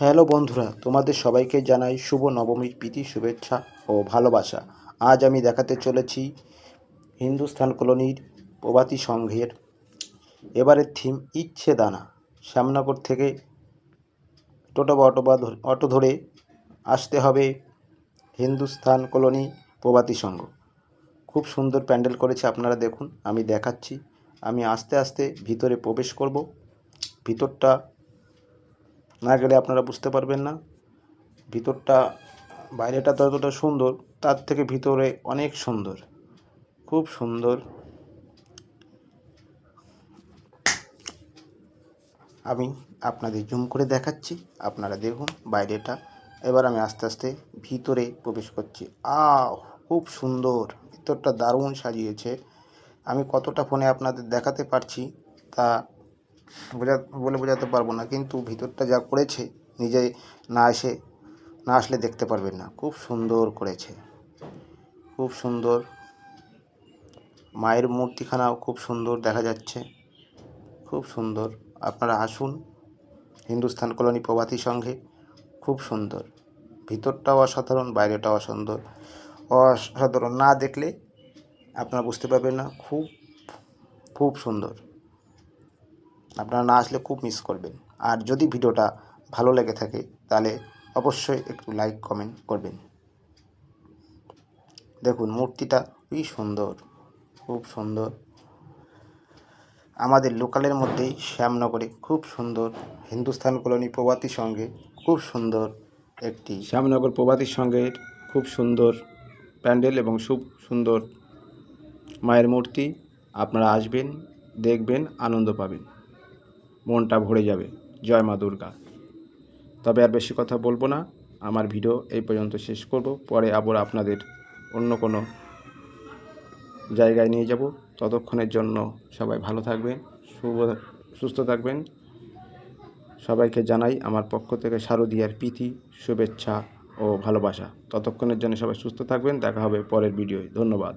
Hello বন্ধুরা, তোমাদের সবাইকে জানাই শুভ নবমীর প্রীতি শুভেচ্ছা ও ভালোবাসা। আজ আমি দেখাতে চলেছি হিন্দুস্থান কলোনির প্রভাতী সংঘের এবারের থিম ইচ্ছে দানা। শ্যামনগর থেকে টোটো বা অটো ধরে আসতে হবে হিন্দুস্থান কলোনি প্রভাতী সংঘ। খুব সুন্দর প্যান্ডেল করেছে, আপনারা দেখুন। আমি দেখাচ্ছি। আমি আস্তে আস্তে ভিতরে প্রবেশ করব। ভিতরটা না গেলে আপনারা বুঝতে পারবেন না। ভিতরটা, বাইরেটা যতটা সুন্দর তার থেকে ভিতরে অনেক সুন্দর, খুব সুন্দর। আমি আপনাদের জুম করে দেখাচ্ছি, আপনারা দেখুন বাইরেটা। এবার আমি আস্তে আস্তে ভিতরে প্রবেশ করছি। খুব সুন্দর, ভিতরটা দারুণ সাজিয়েছে। আমি কতটা ফোনে আপনাদের দেখাতে পারছি তা বোঝাতে পারবো না, কিন্তু ভিতরটা যা করেছে নিজে না আসলে দেখতে পারবেন না। খুব সুন্দর করেছে, খুব সুন্দর। মায়ের মূর্তিখানাও খুব সুন্দর দেখা যাচ্ছে, খুব সুন্দর। আপনারা আসুন হিন্দুস্থান কলোনি প্রভাতী সংঘে। খুব সুন্দর, ভিতরটাও অসাধারণ, বাইরেটাও অসাধারণ। না দেখলে আপনারা বুঝতে পারবেন না। খুব খুব সুন্দর। আপনারা না আসলে খুব মিস করবেন। আর যদি ভিডিওটা ভালো লেগে থাকে তাহলে অবশ্যই একটু লাইক কমেন্ট করবেন। দেখুন মূর্তিটা খুবই সুন্দর, খুব সুন্দর। আমাদের লোকালের মধ্যেই শ্যামনগরে খুব সুন্দর হিন্দুস্থান কলোনি প্রভাতী সংঘে খুব সুন্দর একটি শ্যামনগর প্রভাতী সংঘের খুব সুন্দর প্যান্ডেল এবং খুব সুন্দর মায়ের মূর্তি। আপনারা আসবেন, দেখবেন, আনন্দ পাবেন, মনটা ভরে যাবে। জয় মা দুর্গা। তবে আর বেশি কথা বলবো না, আমার ভিডিও এই পর্যন্ত শেষ করব। পরে আবার আপনাদের অন্য কোনো জায়গায় নিয়ে যাব। ততক্ষণের জন্য সবাই ভালো থাকবেন, সুস্থ থাকবেন। সবাইকে জানাই আমার পক্ষ থেকে শারদীয়ার প্রীতি শুভেচ্ছা ও ভালোবাসা। ততক্ষণের জন্য সবাই সুস্থ থাকবেন। দেখা হবে পরের ভিডিওয়। ধন্যবাদ।